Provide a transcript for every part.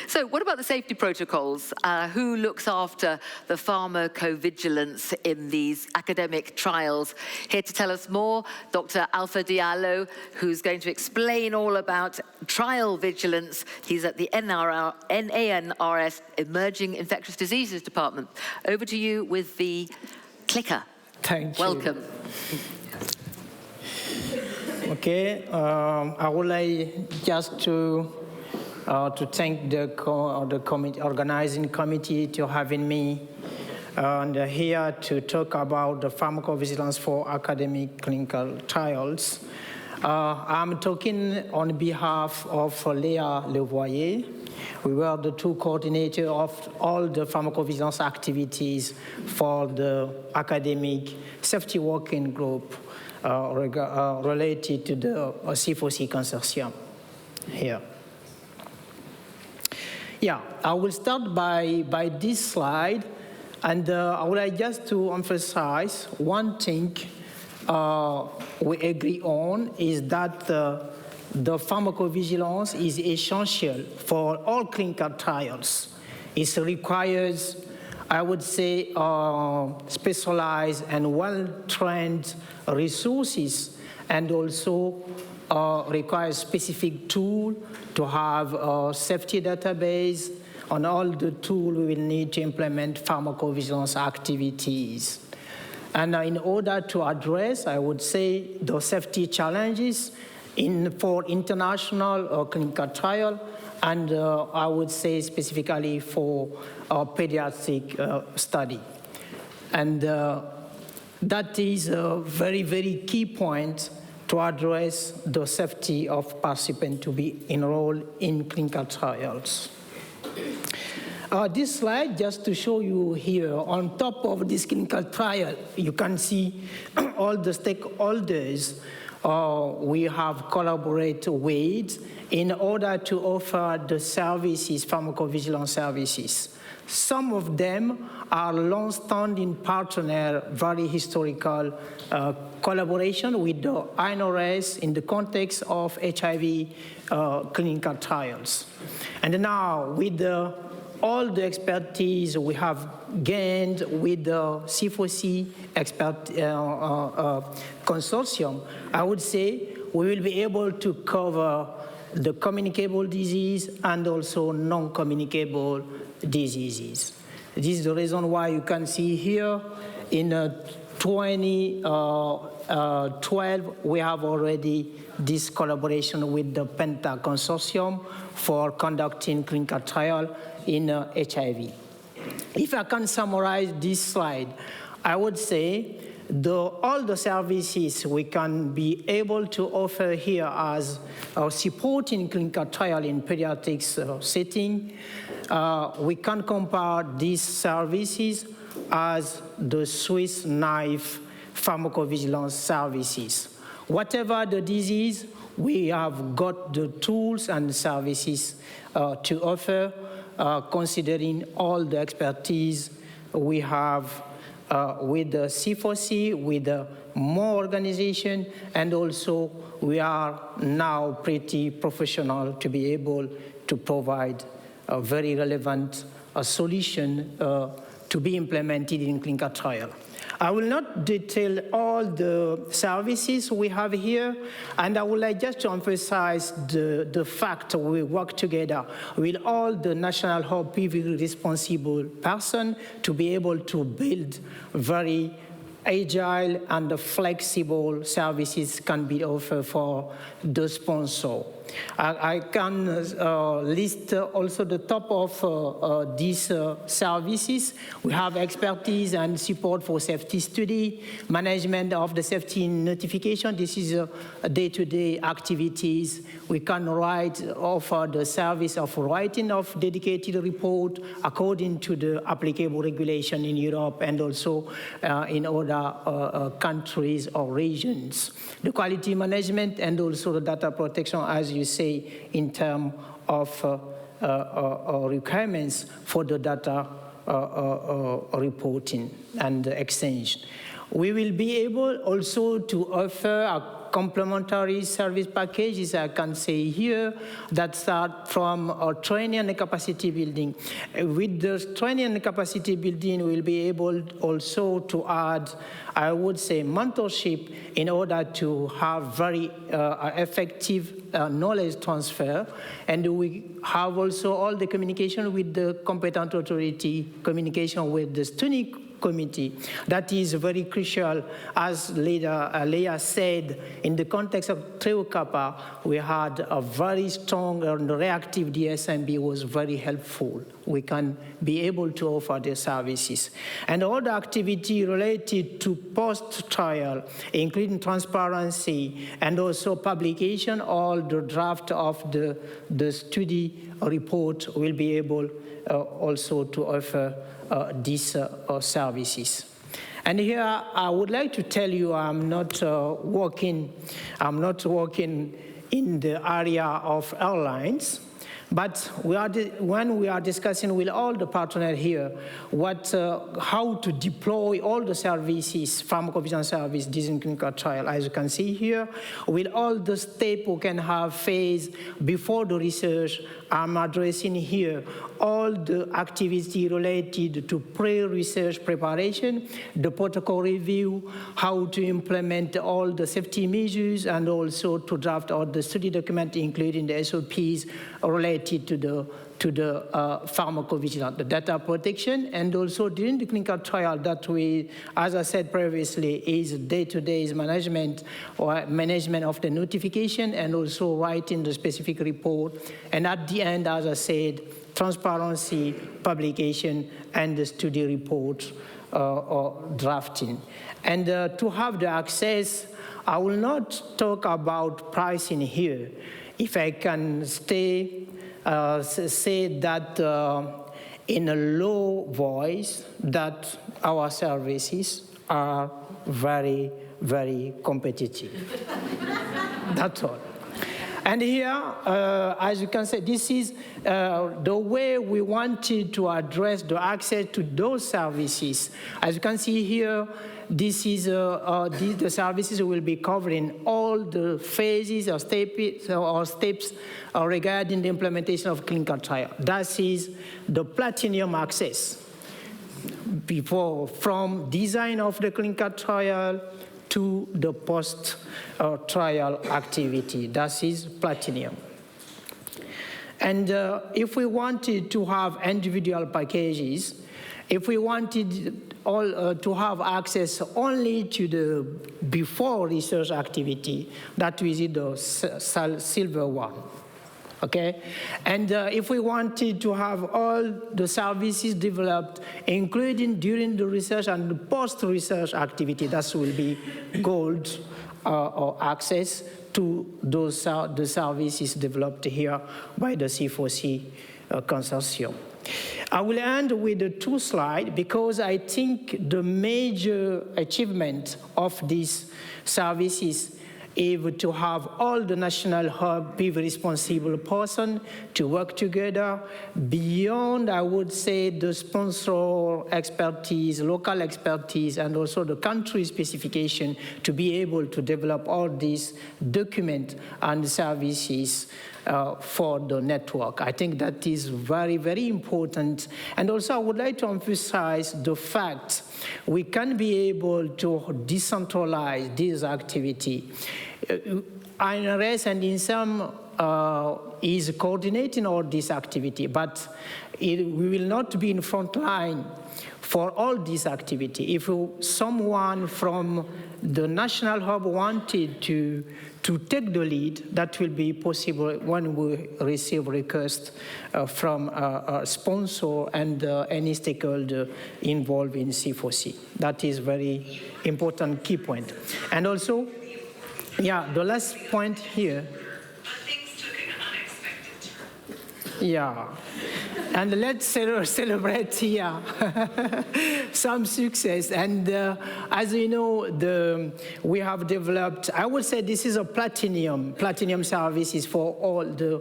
So what about the safety protocols? Who looks after the pharmacovigilance in these academic trials? Here to tell us more, Dr. Alpha Diallo, who's going to explain all about trial vigilance. He's at the NANRS Emerging Infectious Diseases Department. Over to you with the clicker. Thank you. Welcome. Okay, I would like just to thank the organizing committee to having me here to talk about the pharmacovigilance for academic clinical trials. I'm talking on behalf of Léa Levoyer. We were the two coordinators of all the pharmacovigilance activities for the academic safety working group related to the C4C consortium here. Yeah, I will start by this slide, and I would like just to emphasize one thing we agree on is that the pharmacovigilance is essential for all clinical trials. It requires, I would say, specialized and well-trained resources, and also requires specific tool to have a safety database on all the tools we will need to implement pharmacovigilance activities. And in order to address, I would say, the safety challenges for international clinical trial, and I would say specifically for pediatric study. And that is a very, very key point to address the safety of participants to be enrolled in clinical trials. This slide, just to show you here, on top of this clinical trial, you can see all the stakeholders we have collaborated with in order to offer the services, pharmacovigilance services. Some of them are long-standing partner, very historical collaboration with the INRS in the context of HIV clinical trials. And now, with all the expertise we have gained with the C4C consortium, I would say we will be able to cover the communicable disease and also non-communicable diseases. This is the reason why you can see here in 2012 we have already this collaboration with the Penta Consortium for conducting clinical trial in HIV. If I can summarize this slide, I would say all the services we can be able to offer here as supporting clinical trial in pediatrics setting, we can compare these services as the Swiss knife pharmacovigilance services. Whatever the disease, we have got the tools and services to offer, considering all the expertise we have with the C4C, with the more organization, and also we are now pretty professional to be able to provide a very relevant solution to be implemented in clinical trial. I will not detail all the services we have here, and I would like just to emphasize the fact we work together with all the national hub PV responsible person to be able to build very agile and flexible services can be offered for the sponsor. I can list also the top of these services. We have expertise and support for safety study, management of the safety notification. This is day-to-day activities. We can offer the service of writing of dedicated report according to the applicable regulation in Europe and also in other countries or regions. The quality management and also the data protection, as you say, in terms of requirements for the data reporting and exchange. We will be able also to offer a complementary service packages, I can say here, that start from training and capacity building. With the training and capacity building, we'll be able also to add, I would say, mentorship in order to have very effective knowledge transfer. And we have also all the communication with the competent authority, communication with the steering committee. That is very crucial. As Leah said, in the context of Treo Kappa, we had a very strong and reactive DSMB was very helpful. We can be able to offer the services. And all the activity related to post-trial, including transparency and also publication, all the draft of the study report will be able also to offer these services. And here I would like to tell you I'm not working in the area of airlines, but when we are discussing with all the partners here how to deploy all the services, pharmacovigilance service, during clinical trial. As you can see here, with all the steps we can have phase before the research, I'm addressing here all the activity related to pre-research preparation, the protocol review, how to implement all the safety measures, and also to draft all the study document, including the SOPs related to the pharmacovigilance, the data protection, and also during the clinical trial that we, as I said previously, is day-to-day management or management of the notification and also writing the specific report. And at the end, as I said, transparency, publication, and the study report or drafting. And to have the access, I will not talk about pricing here. If I can say that in a low voice, that our services are very, very competitive. That's all. And here, as you can see, this is the way we wanted to address the access to those services. As you can see here, this is the services will be covering all the phases or steps regarding the implementation of clinical trial. That is the platinum access. From design of the clinical trial to the post-trial activity. That is platinum. And if we wanted to have individual packages, if we wanted to have access only to the before research activity, that was the silver one. Okay, and if we wanted to have all the services developed, including during the research and the post-research activity, that will be gold or access to those the services developed here by the C4C consortium. I will end with the two slides because I think the major achievement of these services is to have all the national hub be responsible person to work together beyond, I would say, the sponsor expertise, local expertise, and also the country specification to be able to develop all these documents and services for the network. I think that is very, very important. And also I would like to emphasize the fact we can be able to decentralize this activity. INRS and INSERM is coordinating all this activity, but we will not be in front line for all this activity. If someone from the national hub wanted to take the lead, that will be possible when we receive requests from a sponsor and any stakeholder involved in C4C. That is very important key point. And also, yeah, the last point here. Things took an unexpected turn. Yeah. And let's celebrate here. some success. And as you know, we have developed, I would say this is a platinum services for all the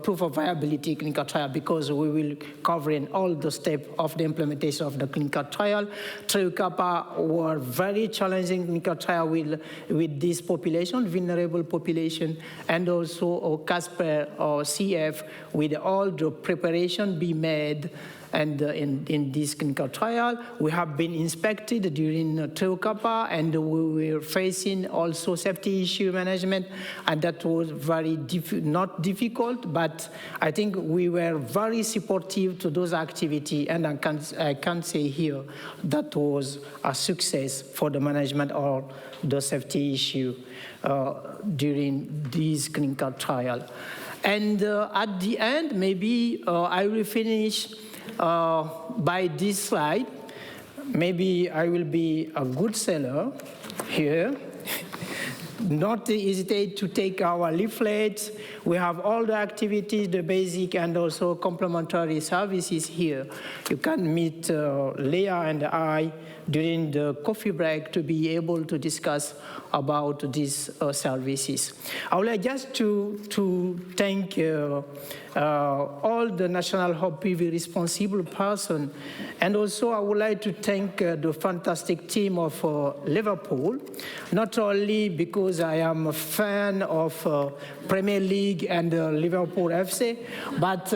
proof of viability clinical trial, because we will cover in all the steps of the implementation of the clinical trial. Treo-Kappa were very challenging clinical trial with this population, vulnerable population, and also Casper or CF, with all the preparation be made. And in this clinical trial, we have been inspected during Treo-Kappa, and we were facing also safety issue management, and that was very not difficult, but I think we were very supportive to those activities, and I can say here that was a success for the management of the safety issue during this clinical trial. And at the end, maybe I will finish by this slide. Maybe I will be a good seller here. Not hesitate to take our leaflets. We have all the activities, the basic and also complementary services here. You can meet Leah and I during the coffee break to be able to discuss about these services. I would like just to thank all the National HPV responsible person, and also I would like to thank the fantastic team of Liverpool, not only because I am a fan of Premier League and Liverpool FC, but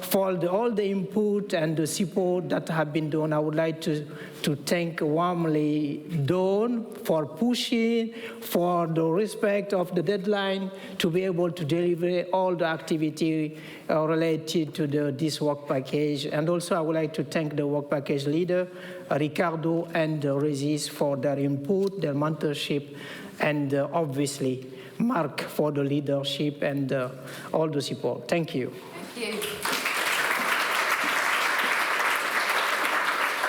for all the input and the support that have been done. I would like to thank warmly Dawn for pushing, for the respect of the deadline, to be able to deliver all the activity related to this work package. And also I would like to thank the work package leader, Ricardo and Regis, for their input, their mentorship, and obviously Mark for the leadership and all the support. Thank you. Thank you.